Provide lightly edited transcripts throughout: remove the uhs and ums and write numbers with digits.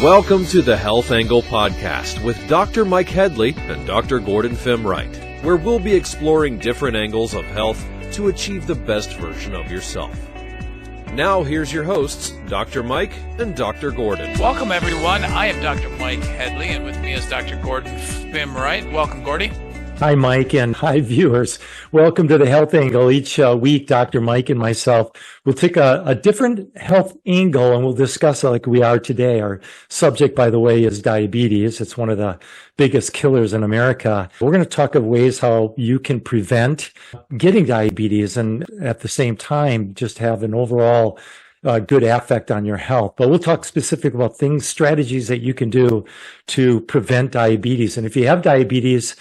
Welcome to the Health Angle Podcast with Dr. Mike Headlee and Dr. Gordon Fimreite, where we'll be exploring different angles of health to achieve the best version of yourself. Now, here's your hosts, Dr. Mike and Dr. Gordon. Welcome, everyone. I am Dr. Mike Headlee, and with me is Dr. Gordon Fimreite. Welcome, Gordy. Hi, Mike, and hi, viewers. Welcome to the Health Angle. Each week, Dr. Mike and myself will take a different health angle, and we'll discuss it like we are today. Our subject, by the way, is diabetes. It's one of the biggest killers in America. We're going to talk of ways how you can prevent getting diabetes and at the same time just have an overall good effect on your health. But we'll talk specifically about strategies that you can do to prevent diabetes. And if you have diabetes,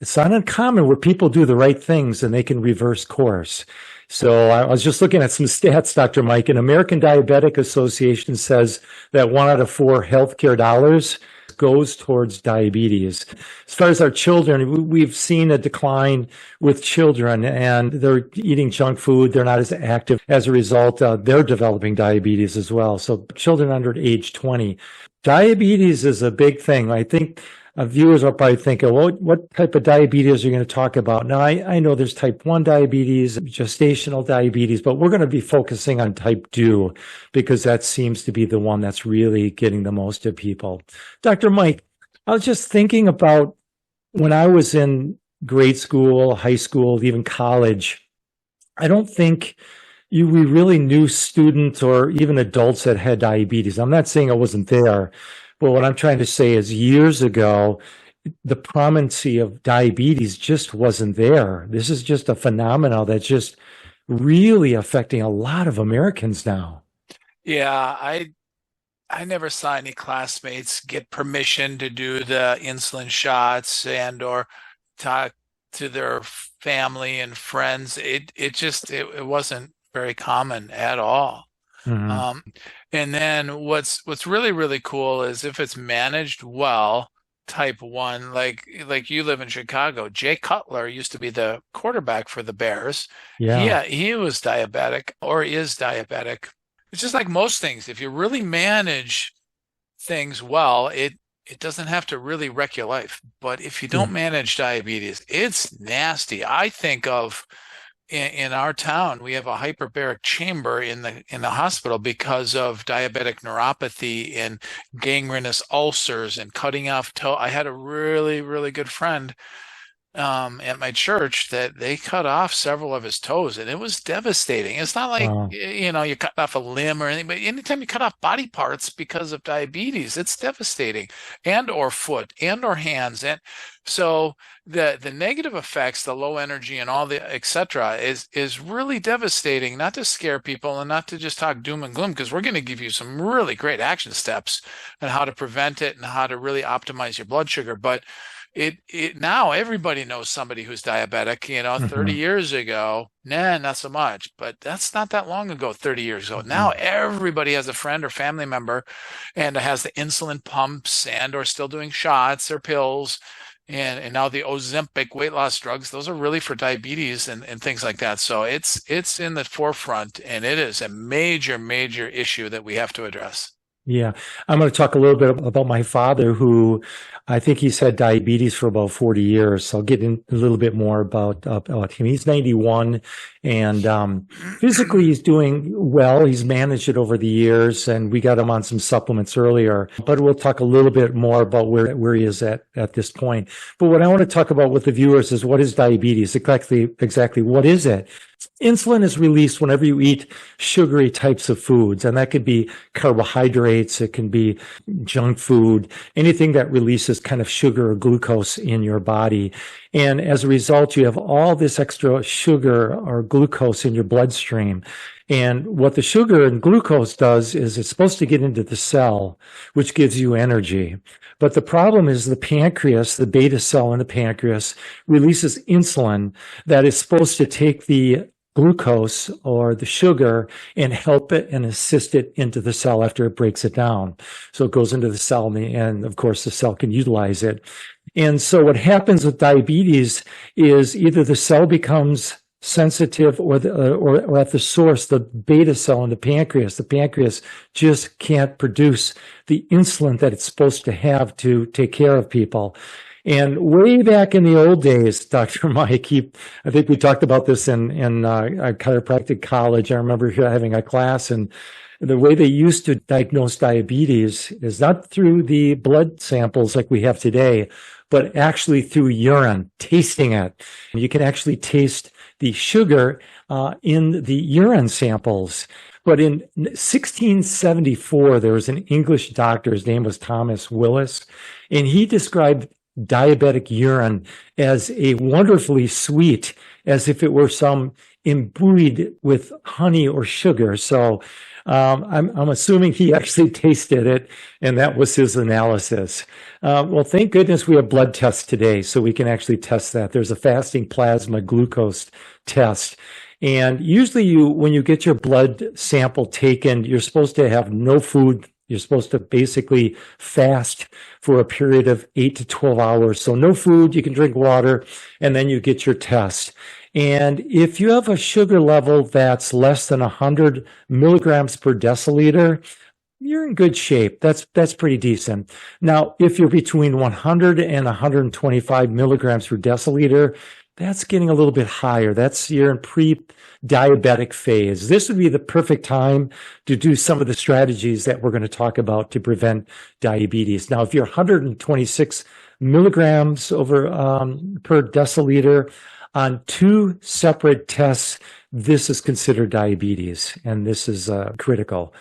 it's not uncommon where people do the right things and they can reverse course. So I was just looking at some stats, Dr. Mike, and American Diabetic Association says that 1 out of 4 healthcare dollars goes towards diabetes. As far as our children, we've seen a decline with children, and they're eating junk food. They're not as active. As a result, they're developing diabetes as well. So children under age 20. Diabetes is a big thing. I think viewers are probably thinking, well, what type of diabetes are you going to talk about? Now, I know there's type 1 diabetes, gestational diabetes, but we're going to be focusing on type 2 because that seems to be the one that's really getting the most of people. Dr. Mike, I was just thinking about when I was in grade school, high school, even college, I don't think we really knew students or even adults that had diabetes. I'm not saying I wasn't there. But what I'm trying to say is years ago, the prominency of diabetes just wasn't there. This is just a phenomenon that's just really affecting a lot of Americans now. Yeah, I never saw any classmates get permission to do the insulin shots and or talk to their family and friends. It wasn't very common at all. Mm-hmm. And then what's really, really cool is if it's managed well, type 1, like you live in Chicago, Jay Cutler used to be the quarterback for the Bears. Yeah, he was diabetic or is diabetic. It's just like most things. If you really manage things well, it doesn't have to really wreck your life. But if you don't manage diabetes, it's nasty. I think of in our town, we have a hyperbaric chamber in the hospital because of diabetic neuropathy and gangrenous ulcers and cutting off toe. I had a really, really good friend at my church that they cut off several of his toes, and it was devastating. It's not like, you cut off a limb or anything, but anytime you cut off body parts because of diabetes, it's devastating, and or foot and or hands. And so the negative effects, the low energy and all the et cetera is really devastating, not to scare people and not to just talk doom and gloom, because we're going to give you some really great action steps on how to prevent it and how to really optimize your blood sugar. But it now everybody knows somebody who's diabetic. 30 years ago, not so much, but that's not that long ago, 30 years ago. Now everybody has a friend or family member and has the insulin pumps and or still doing shots or pills. And now the Ozempic weight loss drugs, those are really for diabetes and things like that. So it's in the forefront, and it is a major, major issue that we have to address. Yeah. I'm going to talk a little bit about my father, who I think he's had diabetes for about 40 years. So I'll get in a little bit more about him. He's 91 and physically he's doing well. He's managed it over the years, and we got him on some supplements earlier. But we'll talk a little bit more about where he is at this point. But what I want to talk about with the viewers is, what is diabetes? Exactly what is it? Insulin is released whenever you eat sugary types of foods, and that could be carbohydrates, it can be junk food, anything that releases kind of sugar or glucose in your body. And as a result, you have all this extra sugar or glucose in your bloodstream. And what the sugar and glucose does is it's supposed to get into the cell, which gives you energy. But the problem is the pancreas, the beta cell in the pancreas, releases insulin that is supposed to take the glucose or the sugar and help it and assist it into the cell after it breaks it down. So it goes into the cell, and of course the cell can utilize it. And so what happens with diabetes is either the cell becomes sensitive, or at the source, the beta cell in the pancreas. The pancreas just can't produce the insulin that it's supposed to have to take care of people. And way back in the old days, Dr. Mike, I think we talked about this in a chiropractic college. I remember having a class, and the way they used to diagnose diabetes is not through the blood samples like we have today, but actually through urine, tasting it. You can actually taste the sugar in the urine samples. But in 1674, there was an English doctor, his name was Thomas Willis, and he described diabetic urine as a wonderfully sweet, as if it were some imbued with honey or sugar. So I'm assuming he actually tasted it, and that was his analysis. Well, thank goodness we have blood tests today, so we can actually test that. There's a fasting plasma glucose test. And usually when you get your blood sample taken, you're supposed to have no food. You're supposed to basically fast for a period of 8 to 12 hours. So no food, you can drink water, and then you get your test. And if you have a sugar level that's less than 100 milligrams per deciliter, you're in good shape. That's pretty decent. Now, if you're between 100 and 125 milligrams per deciliter, that's getting a little bit higher. You're in pre-diabetic phase. This would be the perfect time to do some of the strategies that we're going to talk about to prevent diabetes. Now, if you're 126 milligrams per deciliter on 2 separate tests, this is considered diabetes, and this is critical.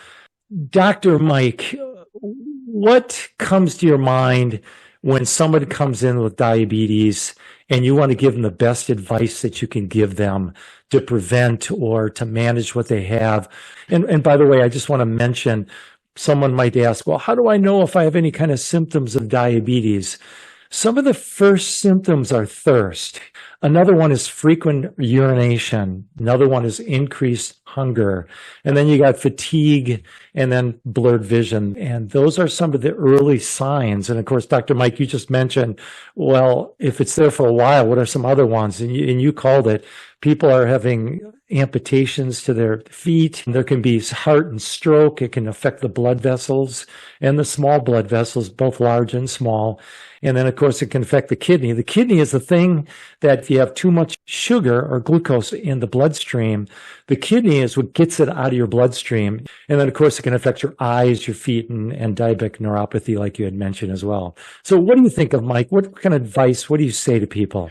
Dr. Mike, what comes to your mind when somebody comes in with diabetes and you want to give them the best advice that you can give them to prevent or to manage what they have? And by the way, I just want to mention, someone might ask, well, how do I know if I have any kind of symptoms of diabetes? Some of the first symptoms are thirst. Another one is frequent urination. Another one is increased hunger. And then you got fatigue and then blurred vision. And those are some of the early signs. And of course, Dr. Mike, you just mentioned, well, if it's there for a while, what are some other ones? And you called it, people are having amputations to their feet. There can be heart and stroke. It can affect the blood vessels and the small blood vessels, both large and small. And then, of course, it can affect the kidney. The kidney is the thing that if you have too much sugar or glucose in the bloodstream, the kidney is what gets it out of your bloodstream. And then, of course, it can affect your eyes, your feet, and diabetic neuropathy, like you had mentioned as well. So what do you think of, Mike? What kind of advice, what do you say to people?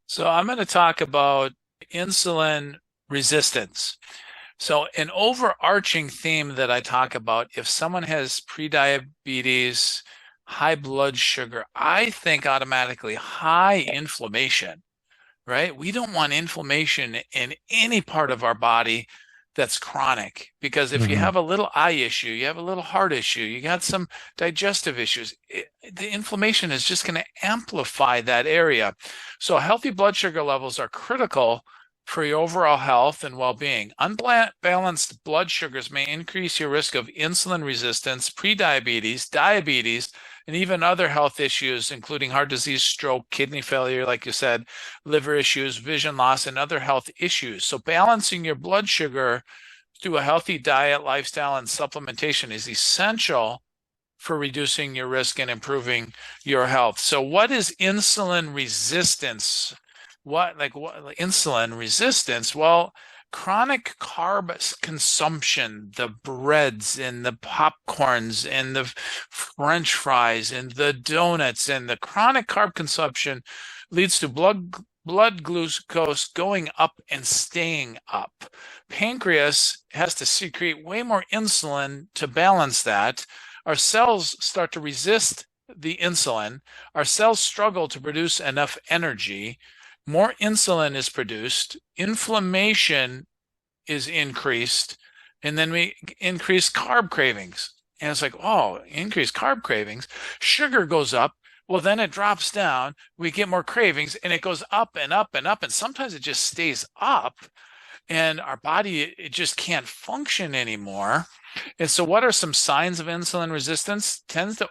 So I'm going to talk about insulin resistance. So an overarching theme that I talk about, if someone has prediabetes, high blood sugar, I think automatically high inflammation, right? We don't want inflammation in any part of our body that's chronic, because if you have a little eye issue, you have a little heart issue, you got some digestive issues, the inflammation is just going to amplify that area. So healthy blood sugar levels are critical for your overall health and well-being. Unbalanced blood sugars may increase your risk of insulin resistance, prediabetes, diabetes, and even other health issues, including heart disease, stroke, kidney failure, like you said, liver issues, vision loss, and other health issues. So balancing your blood sugar through a healthy diet, lifestyle, and supplementation is essential for reducing your risk and improving your health. So what is insulin resistance? What insulin resistance? Well, chronic carb consumption, the breads and the popcorns and the French fries and the donuts, and the chronic carb consumption leads to blood glucose going up and staying up. Pancreas has to secrete way more insulin to balance that. Our cells start to resist the insulin. Our cells struggle to produce enough energy. More insulin is produced, inflammation is increased, and then we increase carb cravings. And it's like, oh, increased carb cravings, sugar goes up, well, then it drops down, we get more cravings, and it goes up and up and up, and sometimes it just stays up, and our body, it just can't function anymore. And so what are some signs of insulin resistance? Tends to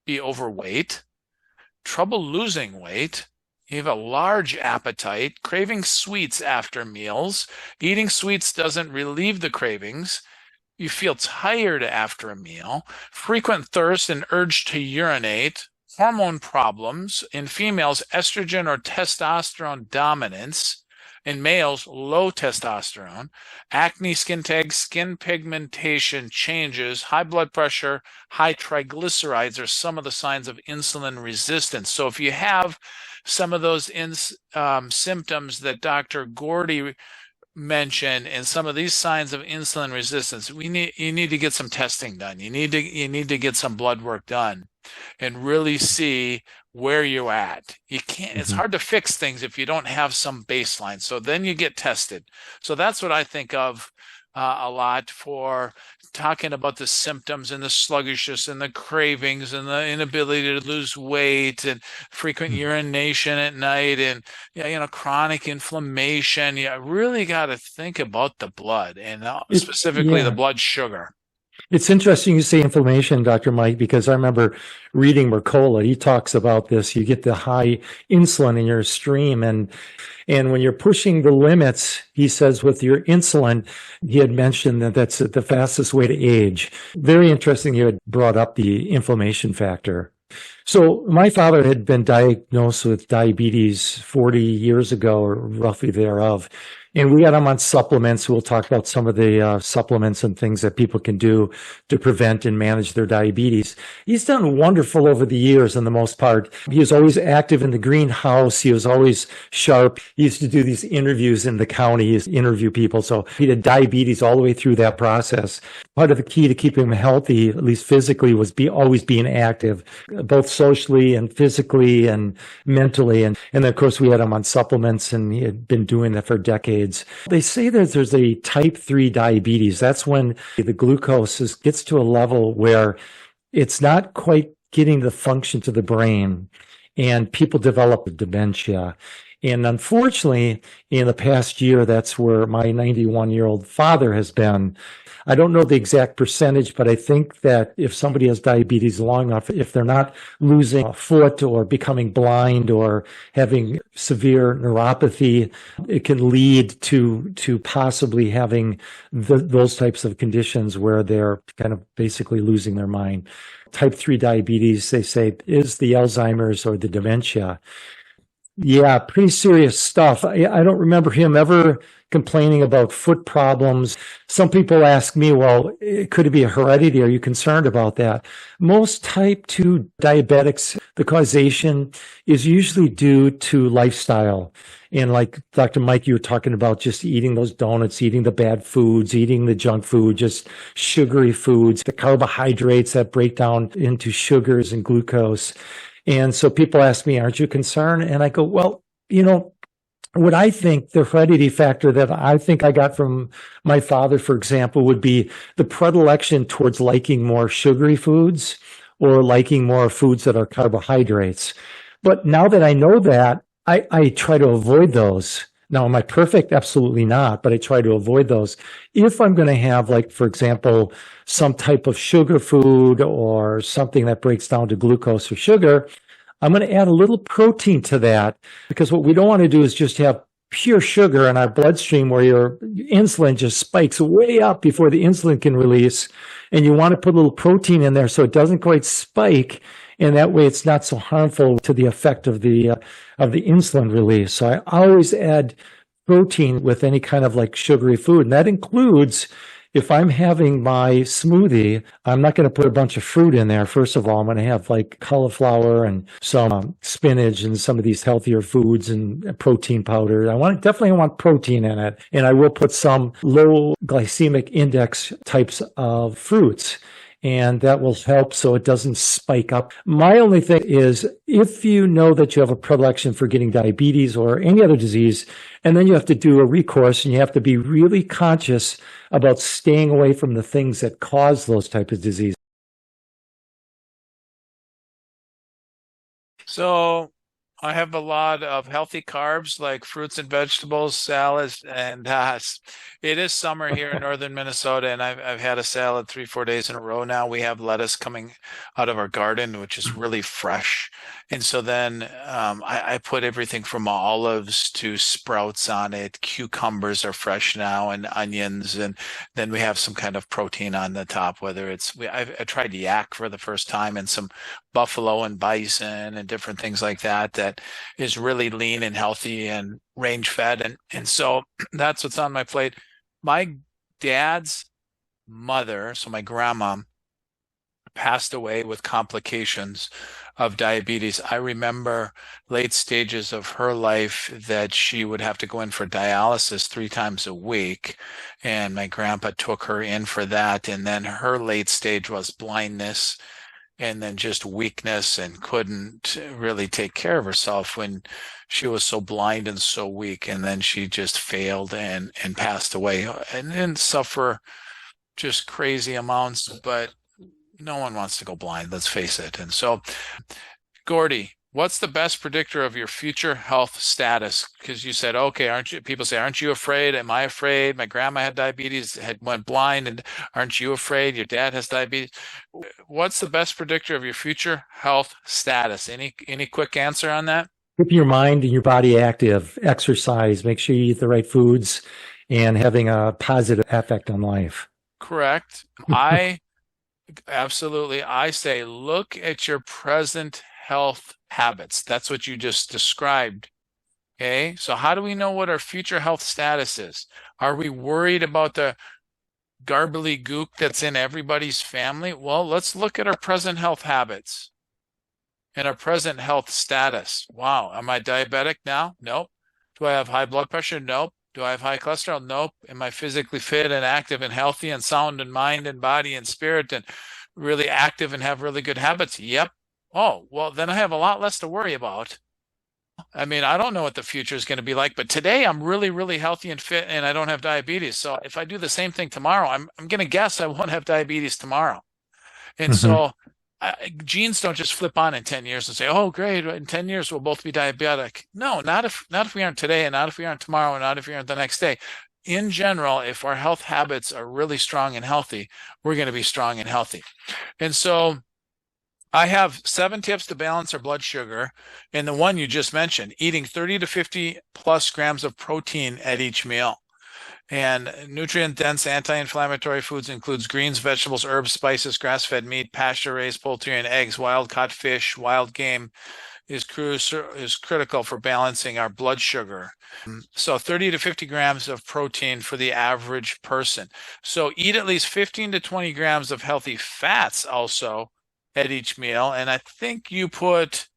be overweight, trouble losing weight, You have a large appetite, craving sweets after meals. Eating sweets doesn't relieve the cravings. You feel tired after a meal. Frequent thirst and urge to urinate. Hormone problems. In females, estrogen or testosterone dominance. In males, low testosterone. Acne, skin tags, skin pigmentation changes. High blood pressure, high triglycerides are some of the signs of insulin resistance. So if you have some of those symptoms that Dr. Gordy mentioned and some of these signs of insulin resistance, you need to get some testing done. You need to get some blood work done and really see where you're at. You can't, it's hard to fix things if you don't have some baseline. So then you get tested. So that's what I think of a lot for talking about the symptoms and the sluggishness and the cravings and the inability to lose weight and frequent urination at night and chronic inflammation. You really got to think about the blood and specifically the blood sugar. It's interesting you say inflammation, Dr. Mike, because I remember reading Mercola. He talks about this. You get the high insulin in your stream. And when you're pushing the limits, he says with your insulin, he had mentioned that that's the fastest way to age. Very interesting you had brought up the inflammation factor. So my father had been diagnosed with diabetes 40 years ago, or roughly thereof. And we got him on supplements. We'll talk about some of the supplements and things that people can do to prevent and manage their diabetes. He's done wonderful over the years, in the most part. He was always active in the greenhouse. He was always sharp. He used to do these interviews in the county. He used to interview people. So he had diabetes all the way through that process. Part of the key to keeping him healthy, at least physically, was always being active, both socially and physically and mentally. And then, of course, we had him on supplements, and he had been doing that for decades. They say that there's a type 3 diabetes. That's when the glucose gets to a level where it's not quite getting the function to the brain, and people develop dementia. And unfortunately, in the past year, that's where my 91-year-old father has been. I don't know the exact percentage, but I think that if somebody has diabetes long enough, if they're not losing a foot or becoming blind or having severe neuropathy, it can lead to possibly having those types of conditions where they're kind of basically losing their mind. Type 3 diabetes, they say, is the Alzheimer's or the dementia. Yeah, pretty serious stuff. I don't remember him ever complaining about foot problems. Some people ask me, well, could it be a heredity? Are you concerned about that? Most type 2 diabetics, the causation is usually due to lifestyle. And like Dr. Mike, you were talking about just eating those donuts, eating the bad foods, eating the junk food, just sugary foods, the carbohydrates that break down into sugars and glucose. And so people ask me, aren't you concerned? And I go, well, what I think the heredity factor that I think I got from my father, for example, would be the predilection towards liking more sugary foods or liking more foods that are carbohydrates. But now that I know that, I try to avoid those. Now, am I perfect? Absolutely not, but I try to avoid those. If I'm going to have, like, for example, some type of sugar food or something that breaks down to glucose or sugar, I'm going to add a little protein to that, because what we don't want to do is just have pure sugar in our bloodstream where your insulin just spikes way up before the insulin can release. And you want to put a little protein in there so it doesn't quite spike. And that way it's not so harmful to the effect of the insulin release. So I always add protein with any kind of like sugary food. And that includes, if I'm having my smoothie, I'm not going to put a bunch of fruit in there. First of all, I'm going to have like cauliflower and some spinach and some of these healthier foods and protein powder. Definitely want protein in it. And I will put some low glycemic index types of fruits. And that will help so it doesn't spike up. My only thing is, if you know that you have a predilection for getting diabetes or any other disease, and then you have to do a recourse and you have to be really conscious about staying away from the things that cause those types of diseases. So I have a lot of healthy carbs like fruits and vegetables, salads, and it is summer here in northern Minnesota, and I've had a salad 3, 4 days in a row now. We have lettuce coming out of our garden, which is really fresh, and so then I put everything from olives to sprouts on it. Cucumbers are fresh now, and onions, and then we have some kind of protein on the top. Whether it's I tried yak for the first time, and some buffalo and bison and different things like that is really lean and healthy and range fed. And so that's what's on my plate. My dad's mother, so my grandma, passed away with complications of diabetes. I remember late stages of her life that she would have to go in for dialysis 3 times a week. And my grandpa took her in for that. And then her late stage was blindness and then just weakness, and couldn't really take care of herself when she was so blind and so weak. And then she just failed and passed away, and didn't suffer just crazy amounts, but no one wants to go blind, let's face it. And so, Gordy, what's the best predictor of your future health status? Because you said, okay, people say, aren't you afraid? Am I afraid? My grandma had diabetes, went blind, and aren't you afraid? Your dad has diabetes. What's the best predictor of your future health status? Any quick answer on that? Keep your mind and your body active, exercise, make sure you eat the right foods, and having a positive effect on life. Correct. Absolutely. I say, look at your present health habits. That's what you just described. Okay. So how do we know what our future health status is? Are we worried about the garbly gook that's in everybody's family? Well, let's look at our present health habits and our present health status. Wow. Am I diabetic now? Nope. Do I have high blood pressure? Nope. Do I have high cholesterol? Nope. Am I physically fit and active and healthy and sound in mind and body and spirit and really active and have really good habits? Yep. Oh, well, then I have a lot less to worry about. I mean, I don't know what the future is going to be like, but today I'm really, really healthy and fit, and I don't have diabetes. So if I do the same thing tomorrow, I'm going to guess I won't have diabetes tomorrow. And so genes don't just flip on in 10 years and say, oh, great, in 10 years we'll both be diabetic. No, not if we aren't today, and not if we aren't tomorrow, and not if we aren't the next day. In general, if our health habits are really strong and healthy, we're going to be strong and healthy. And so I have 7 tips to balance our blood sugar. And the one you just mentioned, eating 30 to 50 plus grams of protein at each meal. And nutrient-dense anti-inflammatory foods includes greens, vegetables, herbs, spices, grass-fed meat, pasture-raised poultry and eggs, wild-caught fish, wild game is critical for balancing our blood sugar. So 30 to 50 grams of protein for the average person. So eat at least 15 to 20 grams of healthy fats also at each meal. And I think you put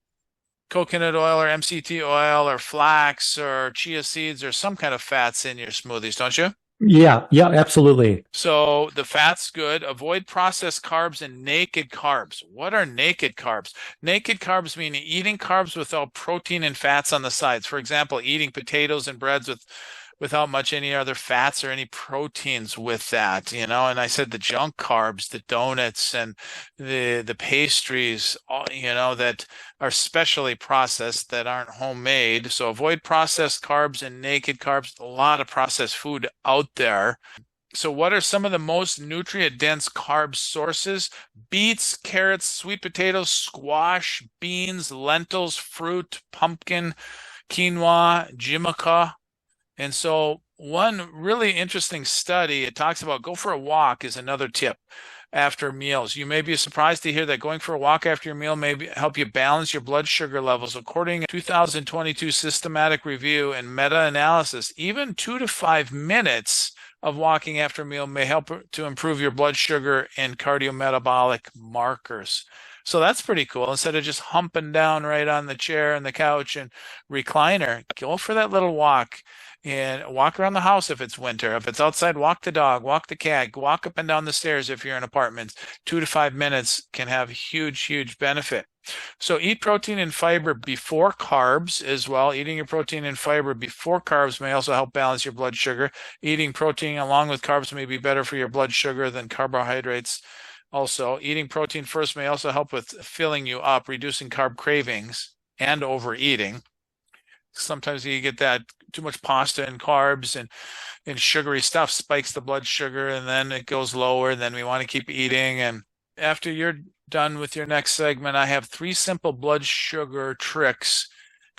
coconut oil or MCT oil or flax or chia seeds or some kind of fats in your smoothies, don't you? Yeah, absolutely. So the fat's good. Avoid processed carbs and naked carbs. What are naked carbs? Naked carbs mean eating carbs without protein and fats on the sides. For example, eating potatoes and breads without much any other fats or any proteins with that, and I said the junk carbs, the donuts and the pastries, that are specially processed, that aren't homemade. So avoid processed carbs and naked carbs. A lot of processed food out there. So what are some of the most nutrient-dense carb sources? Beets, carrots, sweet potatoes, squash, beans, lentils, fruit, pumpkin, quinoa, jimaca. And so one really interesting study, it talks about go for a walk is another tip after meals. You may be surprised to hear that going for a walk after your meal may help you balance your blood sugar levels. According to 2022 systematic review and meta-analysis, even 2 to 5 minutes of walking after a meal may help to improve your blood sugar and cardiometabolic markers. So that's pretty cool. Instead of just humping down right on the chair and the couch and recliner, go for that little walk. And walk around the house if it's winter. If it's outside, walk the dog, walk the cat, walk up and down the stairs if you're in apartments. 2 to 5 minutes can have huge benefit. So eat protein and fiber before carbs as well. Eating your protein and fiber before carbs may also help balance your blood sugar. Eating protein along with carbs may be better for your blood sugar than carbohydrates. Also, eating protein first may also help with filling you up, reducing carb cravings. and overeating. Sometimes you get that too much pasta and carbs and sugary stuff spikes the blood sugar, and then it goes lower, and then we want to keep eating. And after you're done with your next segment, I have 3 simple blood sugar tricks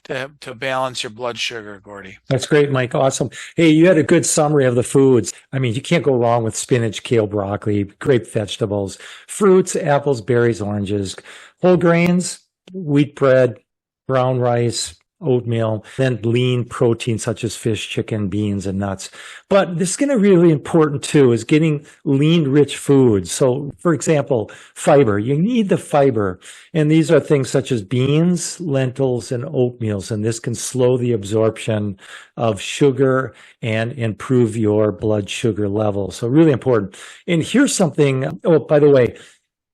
to balance your blood sugar, Gordy. That's great, Mike. Awesome. Hey, you had a good summary of the foods. I mean, you can't go wrong with spinach, kale, broccoli, great vegetables, fruits, apples, berries, oranges, whole grains, wheat bread, brown rice, oatmeal, then lean protein such as fish, chicken, beans, and nuts. But this is going to be really important too, is getting lean rich foods. So for example, fiber, you need the fiber. And these are things such as beans, lentils, and oatmeals. And this can slow the absorption of sugar and improve your blood sugar level. So really important. And here's something, oh, by the way,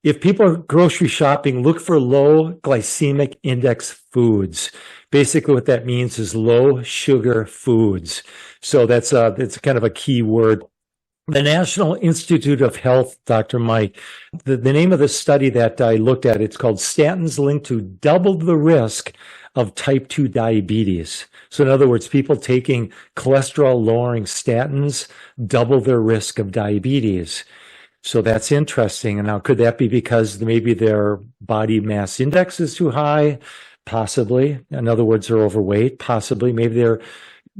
if people are grocery shopping, look for low glycemic index foods. Basically what that means is low sugar foods. So that's kind of a key word. The National Institute of Health, Dr. Mike, the name of the study that I looked at, it's called Statins Linked to Double the Risk of Type 2 Diabetes. So in other words, people taking cholesterol-lowering statins double their risk of diabetes. So that's interesting. And now, could that be because maybe their body mass index is too high? Possibly. In other words, they're overweight. Possibly. Maybe they're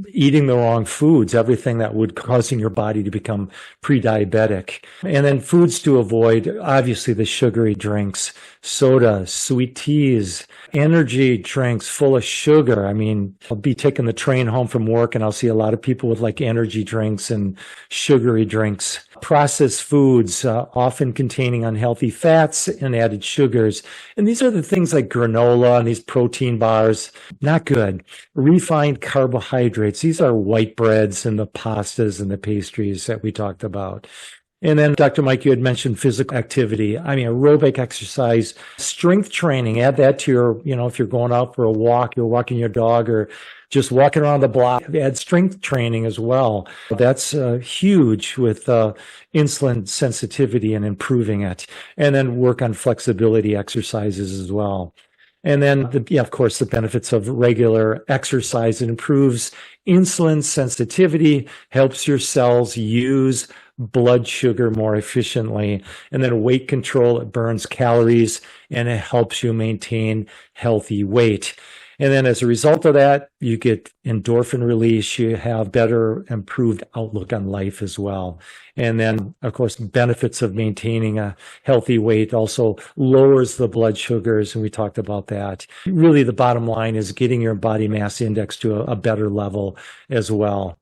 eating the wrong foods, everything that would causing your body to become pre-diabetic. And then foods to avoid, obviously the sugary drinks, soda, sweet teas, energy drinks full of sugar. I mean, I'll be taking the train home from work and I'll see a lot of people with like energy drinks and sugary drinks. Processed foods, often containing unhealthy fats and added sugars. And these are the things like granola and these protein bars. Not good. Refined carbohydrates. These are white breads and the pastas and the pastries that we talked about. And then, Dr. Mike, you had mentioned physical activity. I mean, aerobic exercise, strength training. Add that to your, if you're going out for a walk, you're walking your dog or just walking around the block, add strength training as well. That's huge with insulin sensitivity and improving it. And then work on flexibility exercises as well. And then, of course, the benefits of regular exercise. It improves insulin sensitivity, helps your cells use blood sugar more efficiently. And then weight control, it burns calories and it helps you maintain healthy weight. And then as a result of that, you get endorphin release, you have better improved outlook on life as well. And then, of course, benefits of maintaining a healthy weight also lowers the blood sugars, and we talked about that. Really, the bottom line is getting your body mass index to a better level as well.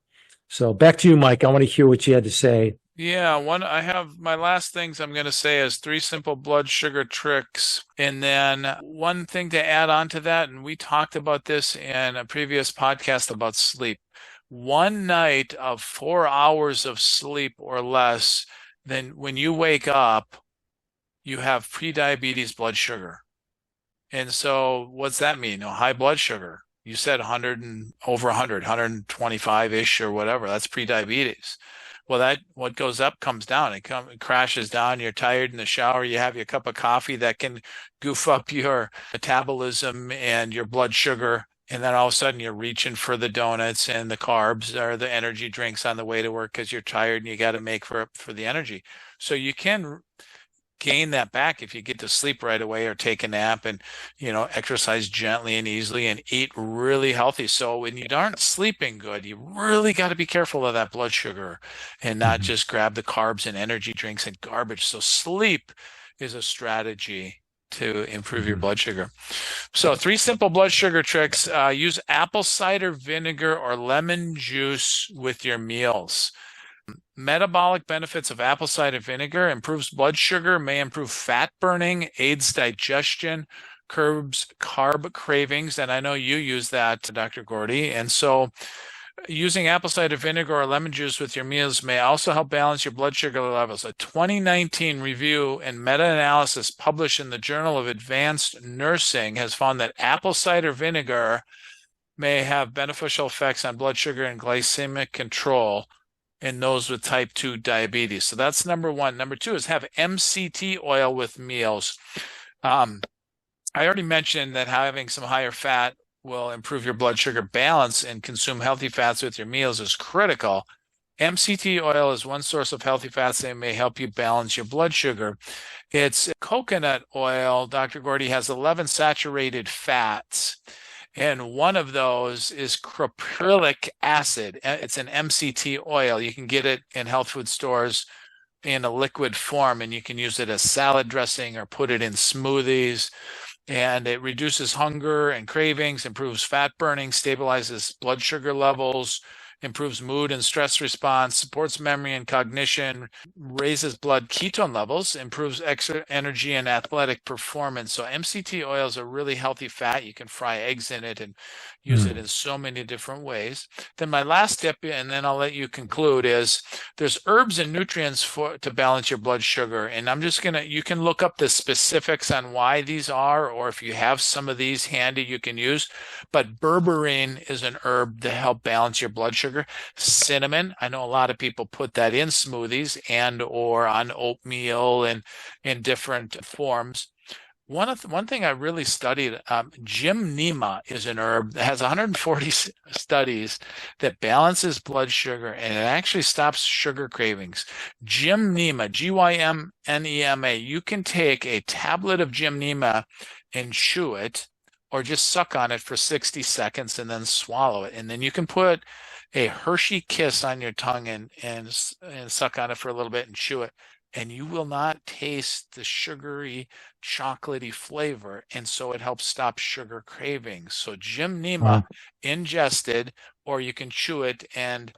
So back to you, Mike. I want to hear what you had to say. Yeah, I have my last things I'm going to say is 3 simple blood sugar tricks. And then one thing to add on to that, and we talked about this in a previous podcast about sleep. One night of 4 hours of sleep or less, then when you wake up, you have prediabetes blood sugar. And so what's that mean? High blood sugar. You said 100 and over 100, 125-ish or whatever. That's prediabetes. Well, what goes up comes down. It crashes down. You're tired in the shower. You have your cup of coffee that can goof up your metabolism and your blood sugar. And then all of a sudden you're reaching for the donuts and the carbs or the energy drinks on the way to work because you're tired and you got to make for the energy. So you can gain that back if you get to sleep right away or take a nap and, exercise gently and easily and eat really healthy. So when you aren't sleeping good, you really got to be careful of that blood sugar and not just grab the carbs and energy drinks and garbage. So sleep is a strategy to improve your blood sugar. So 3 simple blood sugar tricks. Use apple cider vinegar or lemon juice with your meals. Metabolic benefits of apple cider vinegar: improves blood sugar, may improve fat burning, aids digestion, curbs carb cravings. And I know you use that, Dr. Gordy. And so using apple cider vinegar or lemon juice with your meals may also help balance your blood sugar levels. A 2019 review and meta-analysis published in the Journal of Advanced Nursing has found that apple cider vinegar may have beneficial effects on blood sugar and glycemic control in those with type 2 diabetes. So that's number 1. Number 2 is have MCT oil with meals. I already mentioned that having some higher fat will improve your blood sugar balance, and consume healthy fats with your meals is critical. MCT oil is one source of healthy fats that may help you balance your blood sugar. It's coconut oil. Dr. Gordy has 11 saturated fats, and one of those is caprylic acid. It's an MCT oil. You can get it in health food stores in a liquid form, and you can use it as salad dressing or put it in smoothies. And it reduces hunger and cravings, improves fat burning, stabilizes blood sugar levels, improves mood and stress response, supports memory and cognition, raises blood ketone levels, improves extra energy and athletic performance. So MCT oil is a really healthy fat. You can fry eggs in it and use it in so many different ways. Then my last tip, and then I'll let you conclude, is there's herbs and nutrients to balance your blood sugar. And you can look up the specifics on why these are, or if you have some of these handy, you can use. But berberine is an herb to help balance your blood sugar. Cinnamon, I know a lot of people put that in smoothies and or on oatmeal and in different forms. One thing I really studied, gymnema is an herb that has 140 studies that balances blood sugar, and it actually stops sugar cravings. Gymnema, Gymnema. You can take a tablet of gymnema and chew it, or just suck on it for 60 seconds and then swallow it. And then you can put a Hershey Kiss on your tongue and suck on it for a little bit and chew it, and you will not taste the sugary, chocolatey flavor. And so it helps stop sugar cravings. So gymnema ingested, or you can chew it. And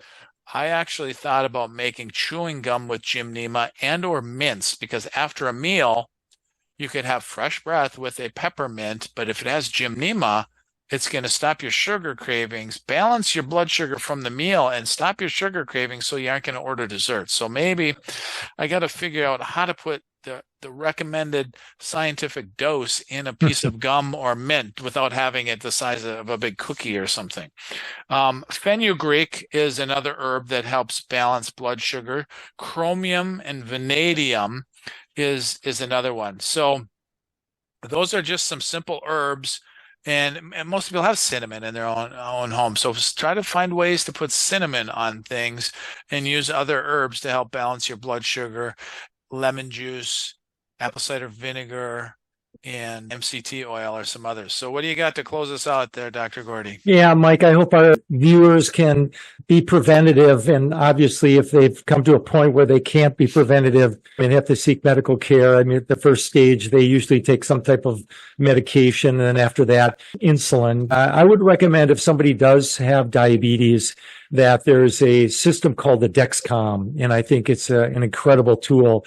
I actually thought about making chewing gum with gymnema and or mints, because after a meal, you could have fresh breath with a peppermint, but if it has gymnema, it's going to stop your sugar cravings, balance your blood sugar from the meal, and stop your sugar cravings so you aren't going to order dessert. So maybe I got to figure out how to put the recommended scientific dose in a piece of gum or mint without having it the size of a big cookie or something. Fenugreek is another herb that helps balance blood sugar. Chromium and vanadium is another one. So those are just some simple herbs. And most people have cinnamon in their own home. So try to find ways to put cinnamon on things and use other herbs to help balance your blood sugar. Lemon juice, apple cider vinegar, and MCT oil are some others. So what do you got to close us out there, Dr. Gordy? Yeah, Mike, I hope our viewers can be preventative. And obviously, if they've come to a point where they can't be preventative and have to seek medical care, I mean, at the first stage, they usually take some type of medication. And then after that, insulin. I would recommend, if somebody does have diabetes, that there's a system called the Dexcom. And I think it's an incredible tool.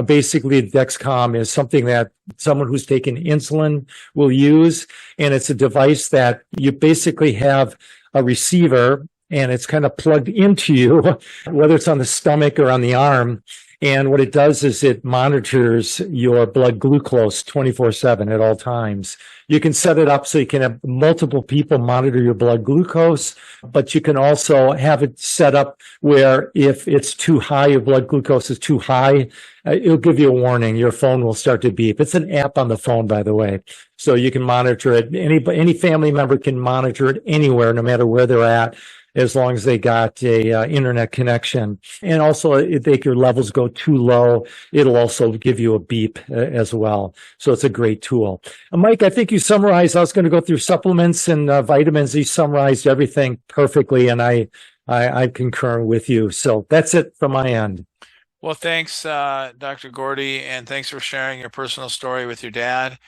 Basically, Dexcom is something that someone who's taken insulin will use. And it's a device that you basically have a receiver, and it's kind of plugged into you, whether it's on the stomach or on the arm. And what it does is it monitors your blood glucose 24/7 at all times. You can set it up so you can have multiple people monitor your blood glucose, but you can also have it set up where if it's too high, your blood glucose is too high, it'll give you a warning. Your phone will start to beep. It's an app on the phone, by the way. So you can monitor it. Any family member can monitor it anywhere, no matter where they're at, as long as they got a internet connection. And also, if your levels go too low, it'll also give you a beep as well. So it's a great tool. Mike, I think you summarized. I was going to go through supplements and vitamins. You summarized everything perfectly, and I concur with you. So that's it from my end. Well, thanks, Dr. Gordy, and thanks for sharing your personal story with your dad.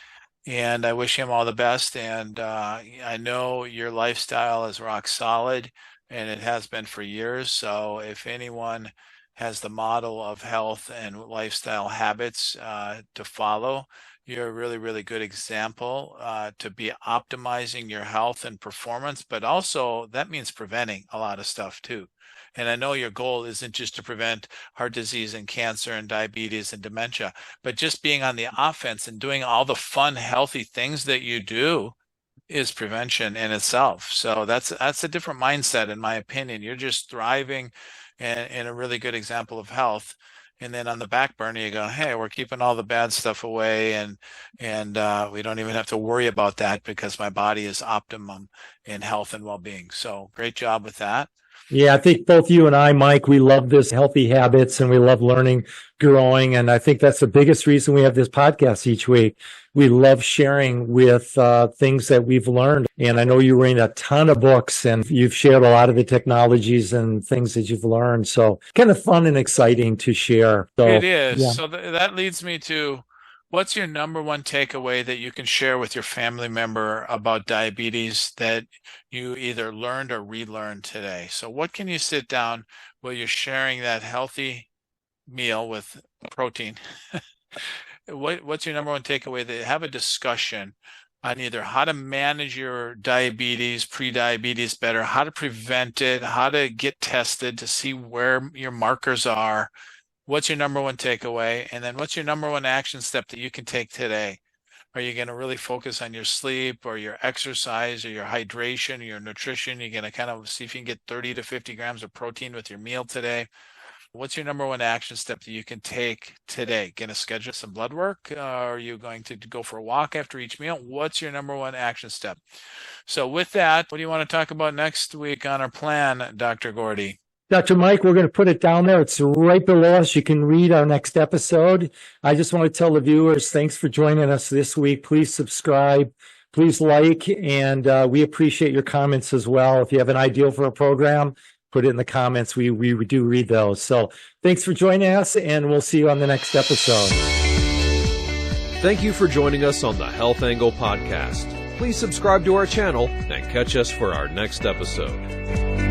And I wish him all the best. And I know your lifestyle is rock solid, and it has been for years. So if anyone has the model of health and lifestyle habits to follow, you're a really, really good example to be optimizing your health and performance. But also that means preventing a lot of stuff too. And I know your goal isn't just to prevent heart disease and cancer and diabetes and dementia, but just being on the offense and doing all the fun, healthy things that you do is prevention in itself. So that's a different mindset, in my opinion. You're just thriving and a really good example of health. And then on the back burner, you go, hey, we're keeping all the bad stuff away, and we don't even have to worry about that because my body is optimum in health and well-being. So great job with that. Yeah, I think both you and I, Mike, we love this healthy habits and we love learning, growing. And I think that's the biggest reason we have this podcast each week. We love sharing with things that we've learned. And I know you're reading a ton of books and you've shared a lot of the technologies and things that you've learned. So kind of fun and exciting to share. So, it is. yeah. So that leads me to, what's your number one takeaway that you can share with your family member about diabetes that you either learned or relearned today? So what can you sit down while you're sharing that healthy meal with protein? What's your number one takeaway? That have a discussion on either how to manage your diabetes, pre-diabetes better, how to prevent it, how to get tested to see where your markers are. What's your number one takeaway? And then what's your number one action step that you can take today? Are you going to really focus on your sleep or your exercise or your hydration or your nutrition? You're going to kind of see if you can get 30 to 50 grams of protein with your meal today. What's your number one action step that you can take today? Going to schedule some blood work? Are you going to go for a walk after each meal? What's your number one action step? So with that, what do you want to talk about next week on our plan, Dr. Gordy? Dr. Mike, we're going to put it down there. It's right below us. You can read our next episode. I just want to tell the viewers, thanks for joining us this week. Please subscribe, please like, and we appreciate your comments as well. If you have an idea for a program, put it in the comments. We do read those. So thanks for joining us, and we'll see you on the next episode. Thank you for joining us on the Health Angle Podcast. Please subscribe to our channel and catch us for our next episode.